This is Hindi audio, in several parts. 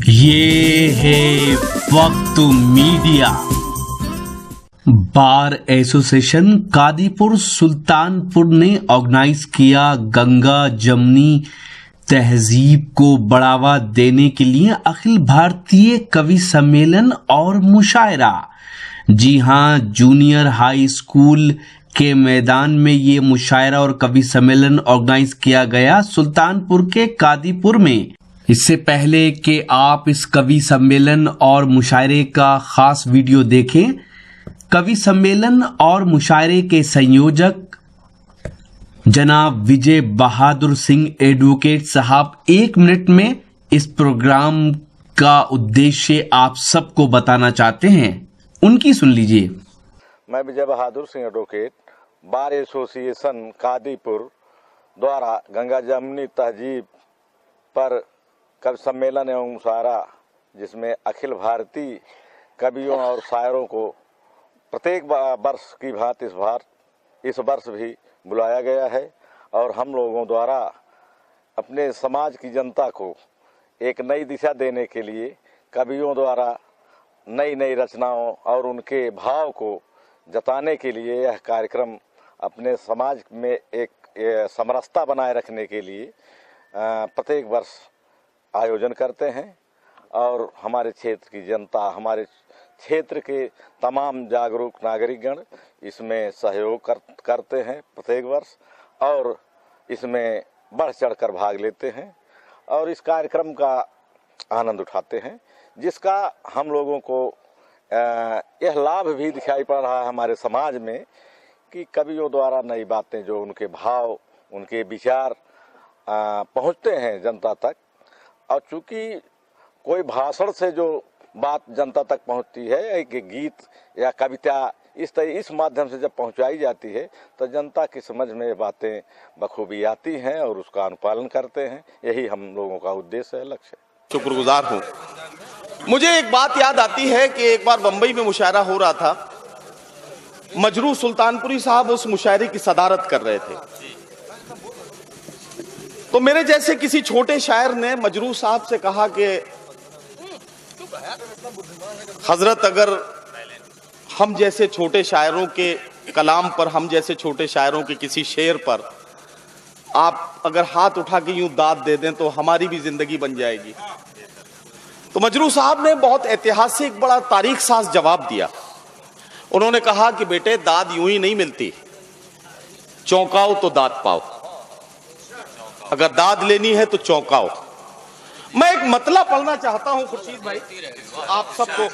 ये है वक्त मीडिया। बार एसोसिएशन कादीपुर सुल्तानपुर ने ऑर्गेनाइज किया गंगा जमनी तहजीब को बढ़ावा देने के लिए अखिल भारतीय कवि सम्मेलन और मुशायरा। जी हां, जूनियर हाई स्कूल के मैदान में ये मुशायरा और कवि सम्मेलन ऑर्गेनाइज किया गया सुल्तानपुर के कादीपुर में। इससे पहले कि आप इस कवि सम्मेलन और मुशायरे का खास वीडियो देखें, कवि सम्मेलन और मुशायरे के संयोजक जनाब विजय बहादुर सिंह एडवोकेट साहब 1 मिनट में इस प्रोग्राम का उद्देश्य आप सबको बताना चाहते हैं। उनकी सुन लीजिए। मैं Vijay Bahadur Singh advocate bar association Kadipur द्वारा गंगा जमनी तहजीब पर कवि सम्मेलन एवं मुशायरा, जिसमें अखिल भारतीय कवियों और शायरों को प्रत्येक वर्ष की भांति इस वर्ष भी बुलाया गया है और हम लोगों द्वारा अपने समाज की जनता को एक नई दिशा देने के लिए कवियों द्वारा नई नई रचनाओं और उनके भाव को जताने के लिए यह कार्यक्रम अपने समाज में एक समरसता बनाए रखने के लिए प्रत्येक वर्ष आयोजन करते हैं। और हमारे क्षेत्र की जनता, हमारे क्षेत्र के तमाम जागरूक नागरिकगण इसमें सहयोग करते हैं प्रत्येक वर्ष और इसमें बढ़ चढ़कर भाग लेते हैं और इस कार्यक्रम का आनंद उठाते हैं, जिसका हम लोगों को यह लाभ भी दिखाई पड़ रहा है हमारे समाज में कि कवियों द्वारा नई बातें, जो उनके भाव, उनके विचार पहुंचते हैं जनता तक। और चूँकि कोई भाषण से जो बात जनता तक पहुंचती है, एक गीत या कविता इस माध्यम से जब पहुंचाई जाती है तो जनता की समझ में ये बातें बखूबी आती हैं और उसका अनुपालन करते हैं। यही हम लोगों का उद्देश्य है, लक्ष्य है। शुक्रगुजार हूँ। मुझे एक बात याद आती है कि एक बार बंबई में मुशायरा हो रहा था। मजरू सुल्तानपुरी साहब उस मुशायरे की सदारत कर रहे थे। तो मेरे जैसे किसी छोटे शायर ने मजरू साहब से कहा कि हजरत, अगर हम जैसे छोटे शायरों के कलाम पर, हम जैसे छोटे शायरों के किसी शेर पर आप अगर हाथ उठा के यूं दाद दे दें तो हमारी भी जिंदगी बन जाएगी। तो मजरू साहब ने बहुत ऐतिहासिक, बड़ा तारीख साज जवाब दिया। उन्होंने कहा कि बेटे, दाद यूं ही नहीं मिलती, चौंकाओ तो दाद पाओ। अगर दाद लेनी है तो चौंकाओ। मैं एक मतला पढ़ना चाहता हूं खुर्शीद भाई, आप सबको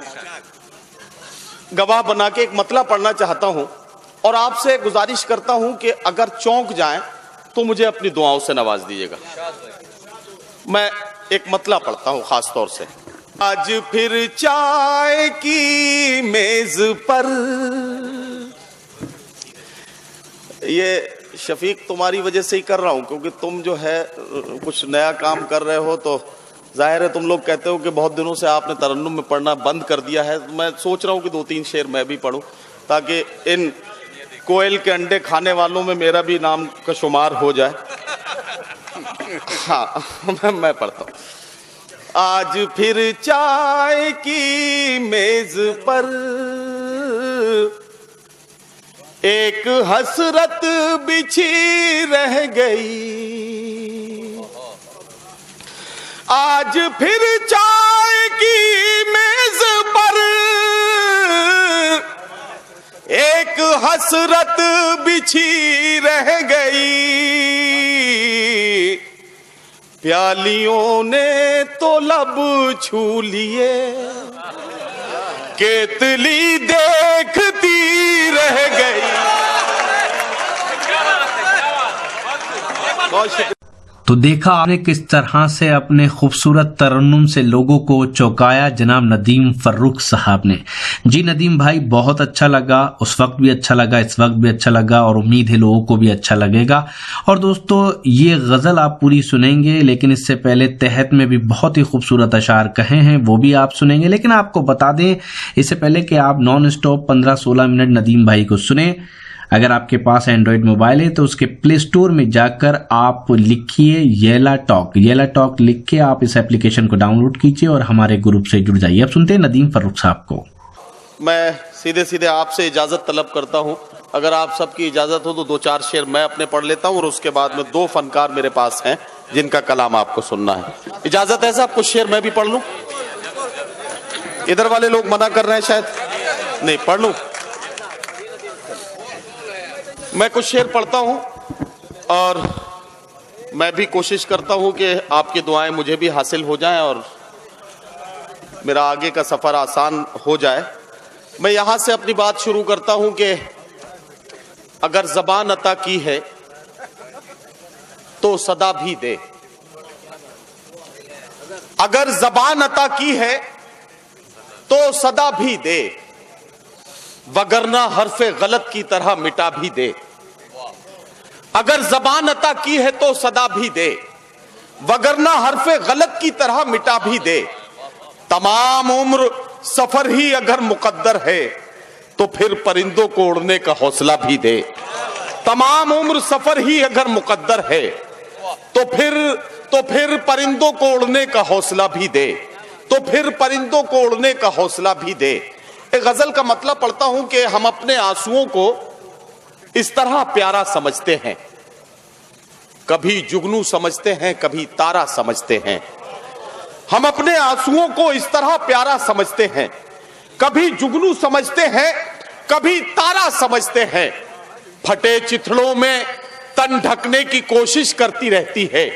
गवाह बना के एक मतला पढ़ना चाहता हूं और आपसे गुजारिश करता हूं कि अगर चौंक जाएं तो मुझे अपनी दुआओं से नवाज दीजिएगा। मैं एक मतला पढ़ता हूं खास तौर से। आज फिर चाय की मेज पर, ये शफीक तुम्हारी वजह से ही कर रहा हूं, क्योंकि तुम जो है कुछ नया काम कर रहे हो तो जाहिर है तुम लोग कहते हो कि बहुत दिनों से आपने तरन्नुम में पढ़ना बंद कर दिया है। मैं सोच रहा हूं कि 2-3 शेर मैं भी पढ़ूं ताकि इन कोयल के अंडे खाने वालों में मेरा भी नाम का शुमार हो जाए। हाँ, मैं पढ़ता हूं। आज फिर चाय की मेज पर एक हसरत बिछी रह गई। आज फिर चाय की मेज पर एक हसरत बिछी रह गई। प्यालियों ने तो लब छू लिए, केतली देखती रह गई। तो देखा आपने किस तरह से अपने खूबसूरत तरन्नुम से लोगों को चौंकाया जनाब नदीम फर्रुख साहब ने। जी नदीम भाई, बहुत अच्छा लगा, उस वक्त भी अच्छा लगा, इस वक्त भी अच्छा लगा और उम्मीद है लोगों को भी अच्छा लगेगा। और दोस्तों, ये गजल आप पूरी सुनेंगे, लेकिन इससे पहले तहत में भी बहुत ही खूबसूरत अशार कहे हैं, वो भी आप सुनेंगे। लेकिन आपको बता दें इससे पहले कि आप नॉन स्टॉप 15-16 मिनट नदीम भाई को सुने, अगर आपके पास एंड्रॉयड मोबाइल है तो उसके प्ले स्टोर में जाकर आप लिखिए येला टॉक लिख के आप इस एप्लीकेशन को डाउनलोड कीजिए और हमारे ग्रुप से जुड़ जाइए। अब सुनते हैं नदीम फर्रुख साहब को। मैं सीधे सीधे आपसे इजाजत तलब करता हूं। अगर आप सबकी इजाजत हो तो 2-4 शेर मैं अपने पढ़ लेता हूं और उसके बाद में 2 फनकार मेरे पास हैं जिनका कलाम आपको सुनना है। इजाजत है साहब? कुछ शेर मैं भी पढ़ लूं? इधर वाले लोग मना कर रहे हैं शायद, नहीं पढ़ लूं? मैं कुछ शेर पढ़ता हूं और मैं भी कोशिश करता हूं कि आपकी दुआएं मुझे भी हासिल हो जाएं और मेरा आगे का सफर आसान हो जाए। मैं यहां से अपनी बात शुरू करता हूं कि अगर ज़बान अता की है तो सदा भी दे। अगर ज़बान अता की है तो सदा भी दे, वगरना हरफे गलत की तरह मिटा भी दे। अगर ज़बान अता की है तो सदा भी दे, वगरना हरफे गलत की तरह मिटा भी दे। तमाम उम्र सफर ही अगर मुकद्दर है तो फिर परिंदों को उड़ने का हौसला भी दे। तमाम उम्र सफर ही अगर मुकद्दर है तो फिर परिंदों को उड़ने का हौसला भी दे, तो फिर परिंदों को उड़ने का हौसला भी दे। एक गजल का मतलब पढ़ता हूं कि हम अपने आंसुओं को इस तरह प्यारा समझते हैं, कभी जुगनू समझते हैं, कभी तारा समझते हैं। हम अपने आंसुओं को इस तरह प्यारा समझते हैं, कभी जुगनू समझते हैं, कभी तारा समझते हैं। फटे चिथड़ों में तन ढकने की कोशिश करती रहती है,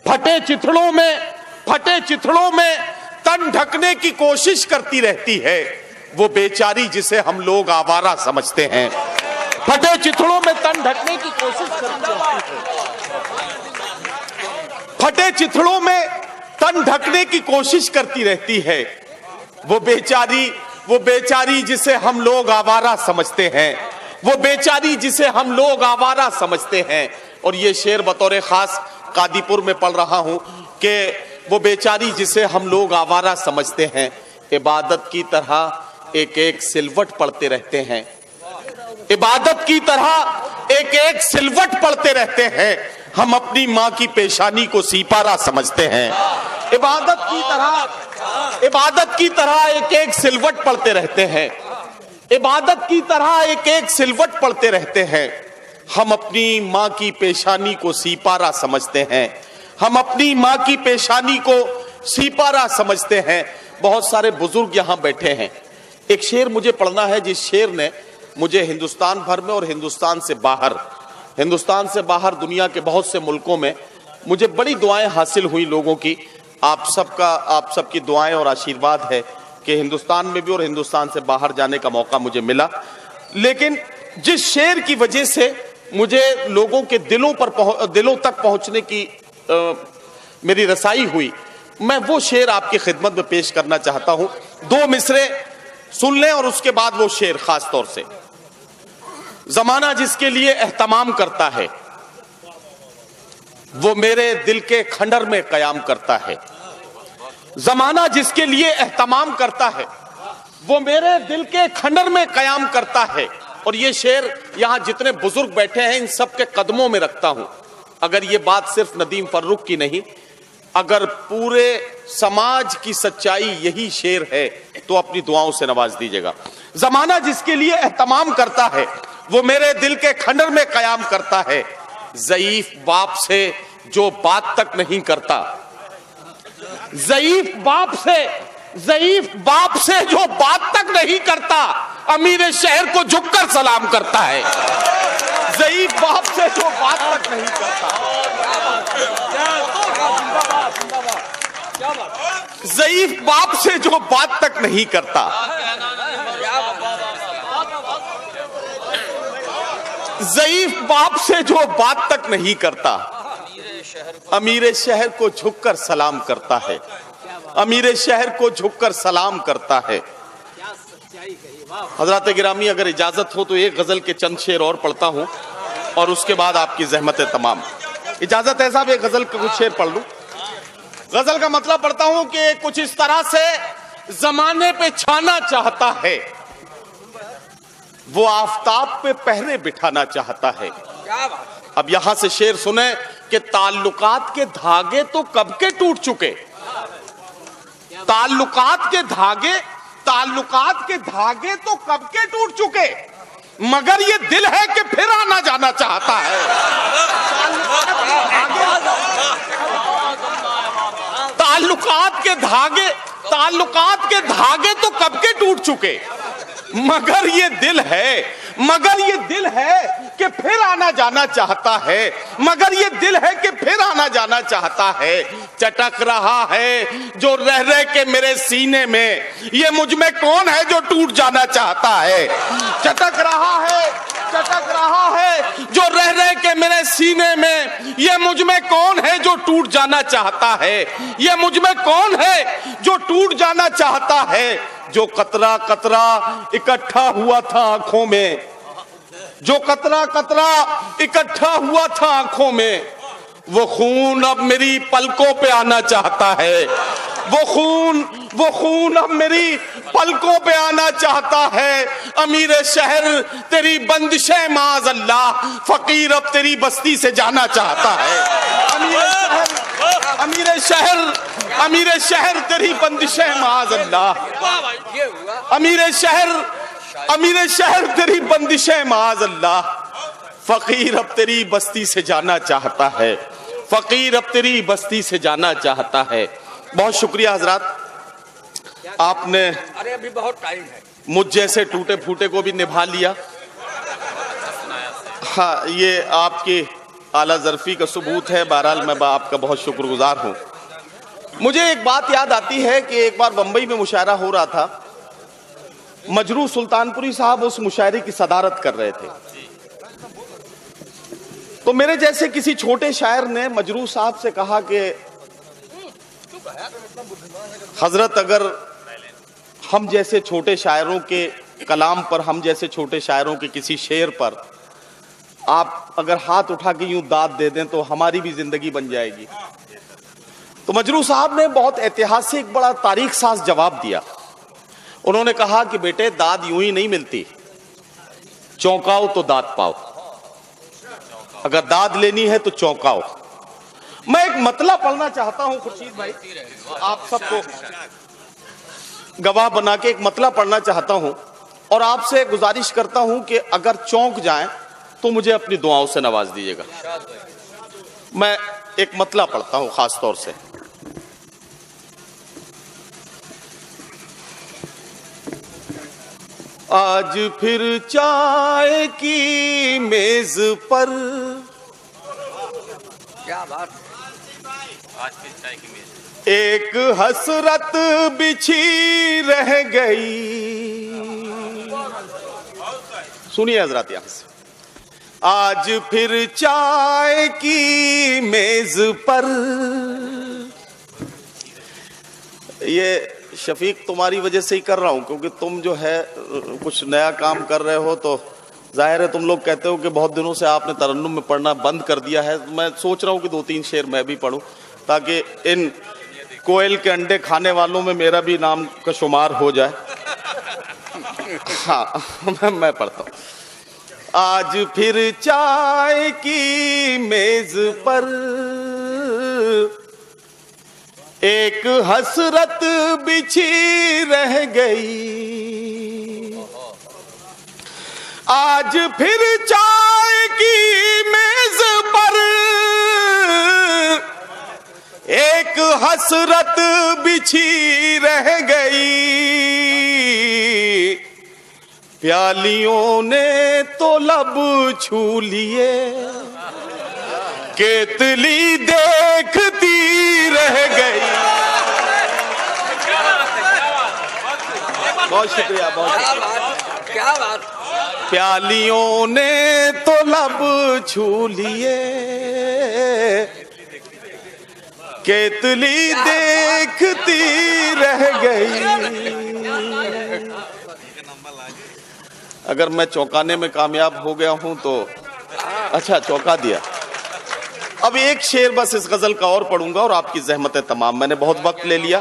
फटे चिथड़ों में तन ढकने की कोशिश करती रहती है। वो बेचारी जिसे हम लोग आवारा समझते हैं, फटे चिथड़ों में तन ढकने की कोशिश करती रहती है, फटे चिथड़ों में तन ढकने की कोशिश करती रहती है। वो बेचारी जिसे हम लोग आवारा समझते हैं, वो बेचारी जिसे हम लोग आवारा समझते हैं। और ये शेर बतौर खास कादीपुर में पढ़ रहा हूं कि वो बेचारी जिसे हम लोग आवारा समझते हैं, इबादत की तरह एक एक सिलवट पढ़ते रहते हैं, इबादत की तरह एक एक सिलवट पढ़ते रहते हैं। हम अपनी माँ की पेशानी को सीपारा समझते हैं, इबादत की तरह एक एक सिलवट पढ़ते रहते हैं, इबादत की तरह एक एक सिलवट पढ़ते रहते हैं। हम अपनी माँ की पेशानी को सीपारा समझते हैं, हम अपनी माँ की पेशानी को सीपारा समझते हैं। बहुत सारे बुजुर्ग यहाँ बैठे हैं। एक शेर मुझे पढ़ना है जिस शेर ने मुझे हिंदुस्तान भर में और हिंदुस्तान से बाहर दुनिया के बहुत से मुल्कों में मुझे बड़ी दुआएं हासिल हुई लोगों की। आप सबकी दुआएं और आशीर्वाद है कि हिंदुस्तान में भी और हिंदुस्तान से बाहर जाने का मौका मुझे मिला। लेकिन जिस शेर की वजह से मुझे लोगों के दिलों तक पहुंचने की मेरी रसाई हुई, मैं वो शेर आपकी खिदमत में पेश करना चाहता हूं। 2 मिसरे सुन लें और उसके बाद वो शेर खास तौर से। जमाना जिसके लिए एहतमाम करता है वो मेरे दिल के खंडर में कयाम करता है। जमाना जिसके लिए एहतमाम करता है वो मेरे दिल के खंडर में कयाम करता है। और ये शेर यहां जितने बुजुर्ग बैठे हैं इन सब के कदमों में रखता हूं। अगर ये बात सिर्फ नदीम फर्रुख की नहीं, अगर पूरे समाज की सच्चाई यही शेर है तो अपनी दुआओं से नवाज दीजिएगा। जमाना जिसके लिए एहतमाम करता है वो मेरे दिल के खंडर में कयाम करता है। ज़ईफ बाप से जो बात तक नहीं करता, ज़ईफ बाप से जो बात तक नहीं करता, अमीर शहर को झुककर सलाम करता है। ज़ईफ बाप से जो बात तक नहीं करता, ज़ईफ बाप से जो बात तक नहीं करता, ज़ईफ बाप से जो बात तक नहीं करता, अमीर शहर को झुककर सलाम करता है, अमीर शहर को झुककर सलाम करता है। हजरत गिरामी अगर इजाजत हो तो एक गजल के चंद शेर और पढ़ता हूं और उसके बाद आपकी ज़हमतें तमाम। इजाजत है साहब, एक गजल के कुछ शेर पढ़ लूं। गजल का मतलब पढ़ता हूं कि कुछ इस तरह से जमाने पे छाना चाहता है, वो आफताब पे पहरे बिठाना चाहता है। अब यहां से शेर सुने कि ताल्लुकात के धागे तो कब के टूट चुके, ताल्लुकात के धागे तो कब के टूट चुके, मगर ये दिल है कि फिर आना जाना चाहता है। ताल्लुकात के धागे तो कब के टूट चुके, मगर ये दिल है कि फिर आना जाना चाहता है, मगर ये दिल है कि फिर आना जाना चाहता है। चटक रहा है जो रह रह के मेरे सीने में, ये मुझ में कौन है जो टूट जाना चाहता है। चटक रहा है जो रह रह के मेरे सीने में, ये मुझ में कौन है जो टूट जाना चाहता है, ये मुझ में कौन है जो टूट जाना चाहता है। जो कतरा कतरा इकट्ठा हुआ था आंखों में, जो कतरा कतरा इकट्ठा हुआ था आंखों में, वो खून अब मेरी पलकों पे आना चाहता है। वो खून अब मेरी पलकों पे आना चाहता है। अमीर शहर तेरी बंदिशें माज़ अल्लाह, फकीर अब तेरी बस्ती से जाना चाहता है। अमीर शहर तेरी बंदिशें माज़ अल्लाह, अमीर शहर तेरी बंदिशें माज़ अल्लाह, फकीर अब तेरी बस्ती से जाना चाहता है, फकीर अब तेरी बस्ती से जाना चाहता है। बहुत शुक्रिया हजरात, आपने अभी बहुत टाइम है, मुझ जैसे टूटे फूटे को भी निभा लिया। हाँ, ये आपकी आला ज़र्फी का सबूत है। बहरहाल मैं आपका बहुत शुक्रगुजार हूँ। मुझे एक बात याद आती है कि एक बार बंबई में मुशायरा हो रहा था, मजरू सुल्तानपुरी साहब उस मुशायरे की सदारत कर रहे थे। तो मेरे जैसे किसी छोटे शायर ने मजरू साहब से कहा कि हजरत, अगर हम जैसे छोटे शायरों के कलाम पर, हम जैसे छोटे शायरों के किसी शेर पर आप अगर हाथ उठा के यूं दाद दे दें तो हमारी भी जिंदगी बन जाएगी। तो मजरू साहब ने बहुत ऐतिहासिक, बड़ा तारीख साज जवाब दिया। उन्होंने कहा कि बेटे, दाद यूं ही नहीं मिलती, चौंकाओ तो दाद पाओ। अगर दाद लेनी है तो चौंकाओ। मैं एक मतला पढ़ना चाहता हूं खुर्शीद भाई, आप सबको गवाह बना के एक मतला पढ़ना चाहता हूं और आपसे गुजारिश करता हूं कि अगर चौंक जाएं तो मुझे अपनी दुआओं से नवाज दीजिएगा। मैं एक मतला पढ़ता हूं खास तौर से। आज फिर चाय की मेज पर, क्या बात, आज फिर चाय की मेज, एक हसरत बिछी रह गई। सुनिए हजरात यहां से। आज फिर चाय की मेज पर, ये शफीक तुम्हारी वजह से ही कर रहा हूं, क्योंकि तुम जो है कुछ नया काम कर रहे हो, तो जाहिर है तुम लोग कहते हो कि बहुत दिनों से आपने तरन्नुम में पढ़ना बंद कर दिया है। मैं सोच रहा हूं कि 2-3 शेर मैं भी पढ़ूं, ताकि इन कोयल के अंडे खाने वालों में मेरा भी नाम का शुमार हो जाए। हाँ, मैं पढ़ता हूं। आज फिर चाय की मेज पर एक हसरत बिछी रह गई। आज फिर चाय की मेज पर एक हसरत बिछी रह गई। प्यालियों ने तो लब छू लिए, केतली देखती रह गई। बहुत शुक्रिया, बहुत क्या बात। प्यालियों ने तो लब छू लिए, केतली देखती रह गई। अगर मैं चौंकाने में कामयाब हो गया हूं तो अच्छा, चौंका दिया। अब एक शेर बस इस गजल का और पढ़ूंगा और आपकी ज़हमत है तमाम। मैंने बहुत वक्त ले लिया,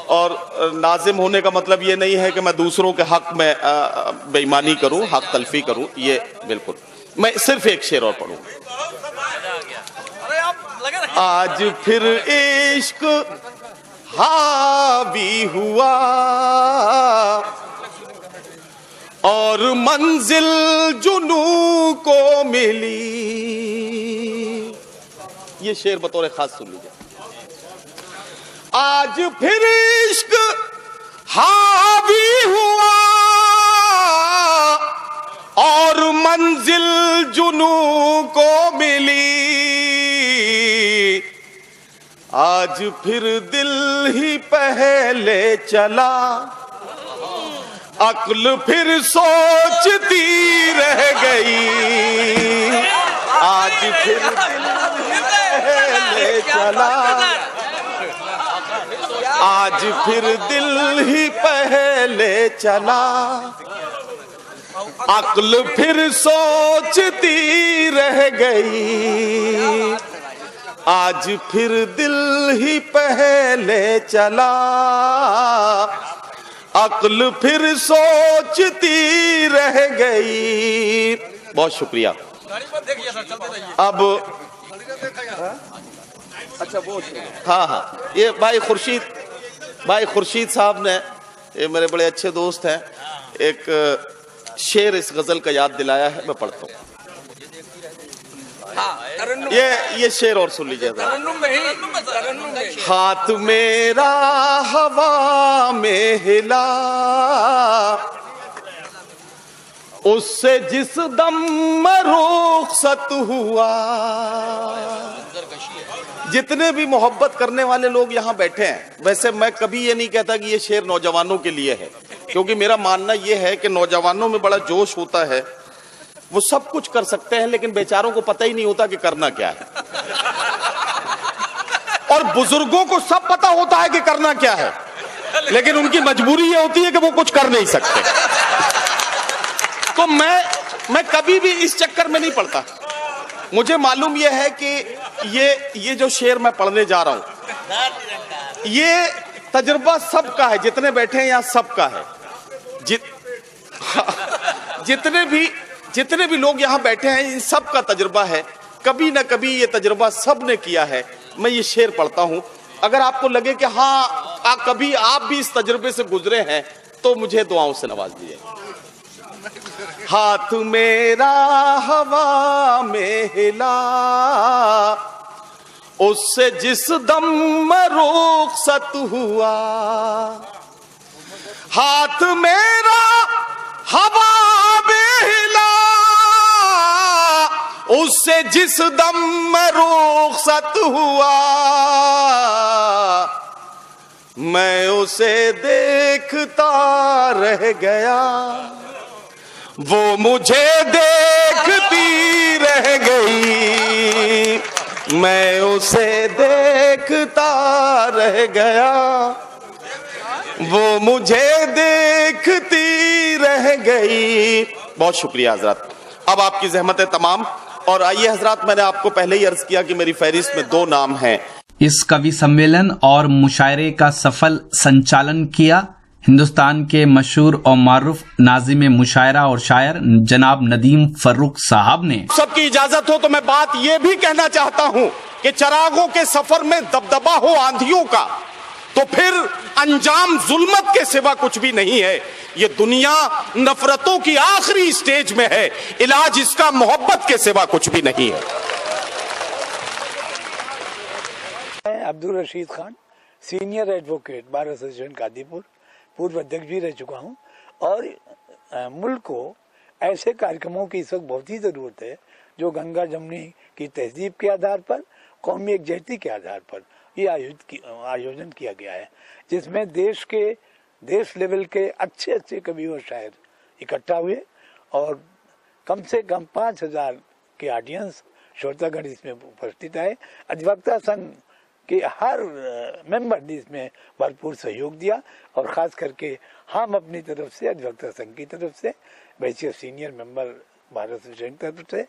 और नाजिम होने का मतलब ये नहीं है कि मैं दूसरों के हक में बेईमानी करूं, हक तलफी करूं, ये बिल्कुल। मैं सिर्फ एक शेर और पढ़ूंगा। आज फिर इश्क हावी हुआ और मंजिल जुनू को मिली। ये शेर बतौर खास सुन लीजिए। आज फिर इश्क हावी हुआ और मंजिल जुनू को मिली। आज फिर दिल ही पहले चला, अक्ल फिर सोचती रह गई। आज फिर दिल ही पहले चला, आज फिर दिल ही पहले चला, अक्ल फिर सोचती रह गई। आज फिर दिल ही पहले चला, अक्ल फिर सोचती रह गई। बहुत शुक्रिया। अब अच्छा वो हाँ, ये भाई खुर्शीद साहब ने, ये मेरे बड़े अच्छे दोस्त हैं, एक शेर इस गजल का याद दिलाया है, मैं पढ़ता हूँ। ये शेर और सुन लीजिए। हाथ मेरा हवा में हिला, उससे जिस दम में रुखसत हुआ। जितने भी मोहब्बत करने वाले लोग यहाँ बैठे हैं, वैसे मैं कभी ये नहीं कहता कि ये शेर नौजवानों के लिए है, क्योंकि मेरा मानना ये है कि नौजवानों में बड़ा जोश होता है, वो सब कुछ कर सकते हैं, लेकिन बेचारों को पता ही नहीं होता कि करना क्या है। और बुजुर्गों को सब पता होता है कि करना क्या है, लेकिन उनकी मजबूरी ये होती है कि वो कुछ कर नहीं सकते। तो मैं कभी भी इस चक्कर में नहीं पड़ता। मुझे मालूम यह है कि ये जो शेर मैं पढ़ने जा रहा हूं, ये तजुर्बा सबका है, जितने बैठे हैं यहां सबका है। जितने भी लोग यहां बैठे हैं, इन सब का तजुर्बा है। कभी ना कभी ये तजुर्बा सब ने किया है। मैं ये शेर पढ़ता हूं, अगर आपको लगे कि हाँ कभी आप भी इस तजुर्बे से गुजरे हैं, तो मुझे दुआओं से नवाज दीजिए। हाथ मेरा हवा में हिला, उससे जिस दम में रुखसत हुआ। हाथ मेरा हवा में हिला, उससे जिस दम में रुखसत हुआ। मैं उसे देखता रह गया, वो मुझे देखती रह गई। मैं उसे देखता रह गया, वो मुझे देखती रह गई। बहुत शुक्रिया हजरत। अब आपकी ज़हमतें तमाम। और आइए हजरत, मैंने आपको पहले ही अर्ज किया कि मेरी फहरिस्त में 2 नाम हैं। इस कवि सम्मेलन और मुशायरे का सफल संचालन किया हिंदुस्तान के मशहूर और मारूफ नाज़िम मुशायरा और शायर जनाब नदीम फर्रुख साहब ने। सबकी इजाजत हो तो मैं बात यह भी कहना चाहता हूं कि चरागों के सफर में दबदबा हो आंधियों का, तो फिर अंजाम जुल्मत के सिवा कुछ भी नहीं है। ये दुनिया नफरतों की आखिरी स्टेज में है, इलाज इसका मोहब्बत के सिवा कुछ भी नहीं है। मैं Abdul Rashid Khan, senior advocate bar association Kadipur, पूर्व अध्यक्ष भी रह चुका हूं। और मुल्क को ऐसे कार्यक्रमों की इस वक्त बहुत ही ज़रूरत है जो गंगा जमुनी की तहजीब के आधार पर, कौमी एकजुटता के आधार पर ये आयोजन किया गया है, जिसमें देश लेवल के अच्छे कवि और शायर इकट्ठा हुए और कम से कम 5000 के ऑडियंस श्रोतागण इसमें उपस्थित आए। अधिवक्ता संघ के हर मेंबर ने इसमें भरपूर सहयोग दिया और ख़ास करके हम अपनी तरफ से, अधिवक्ता संघ की तरफ से, वैसे सीनियर मेंबर भारत एसोसिएशन की तरफ से,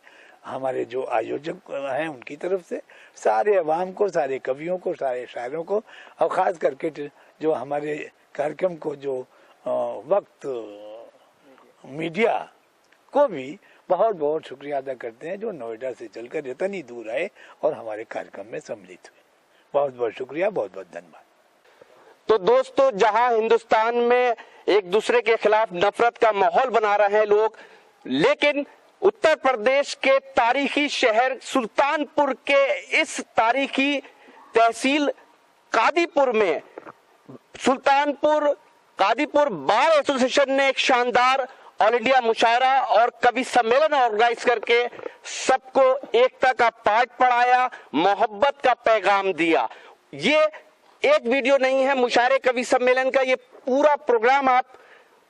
हमारे जो आयोजक हैं उनकी तरफ से, सारे अवाम को, सारे कवियों को, सारे शायरों को और ख़ास करके जो हमारे कार्यक्रम को जो वक्त मीडिया को भी बहुत बहुत शुक्रिया अदा करते हैं, जो नोएडा से चलकर इतनी दूर आए और हमारे कार्यक्रम में सम्मिलित हुए। बहुत बहुत शुक्रिया, बहुत बहुत धन्यवाद। तो दोस्तों, जहां हिंदुस्तान में एक दूसरे के खिलाफ नफरत का माहौल बना रहे हैं लोग, लेकिन उत्तर प्रदेश के तारीखी शहर सुल्तानपुर के इस तारीखी तहसील कादीपुर में सुल्तानपुर कादीपुर बार एसोसिएशन ने एक शानदार ऑल इंडिया मुशायरा और कवि सम्मेलन ऑर्गेनाइज करके सबको एकता का पाठ पढ़ाया, मोहब्बत का पैगाम दिया। ये एक वीडियो नहीं है मुशायरे कवि सम्मेलन का, ये पूरा प्रोग्राम आप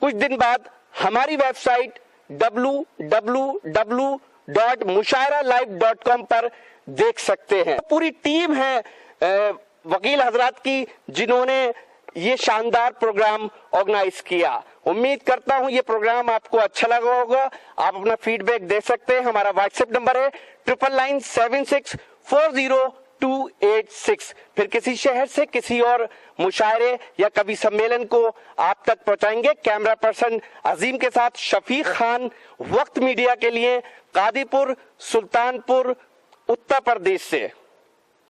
कुछ दिन बाद हमारी वेबसाइट www.mushairalive.com पर देख सकते हैं। पूरी टीम है वकील हजरात की, जिन्होंने ये शानदार प्रोग्राम ऑर्गेनाइज किया। उम्मीद करता हूं ये प्रोग्राम आपको अच्छा लगा होगा। आप अपना फीडबैक दे सकते हैं। हमारा व्हाट्सएप नंबर है 9996400286। फिर किसी शहर से किसी और मुशायरे या कवि सम्मेलन को आप तक पहुंचाएंगे। कैमरा पर्सन अजीम के साथ शफीक खान, वक्त मीडिया के लिए, कादीपुर, सुल्तानपुर, उत्तर प्रदेश से।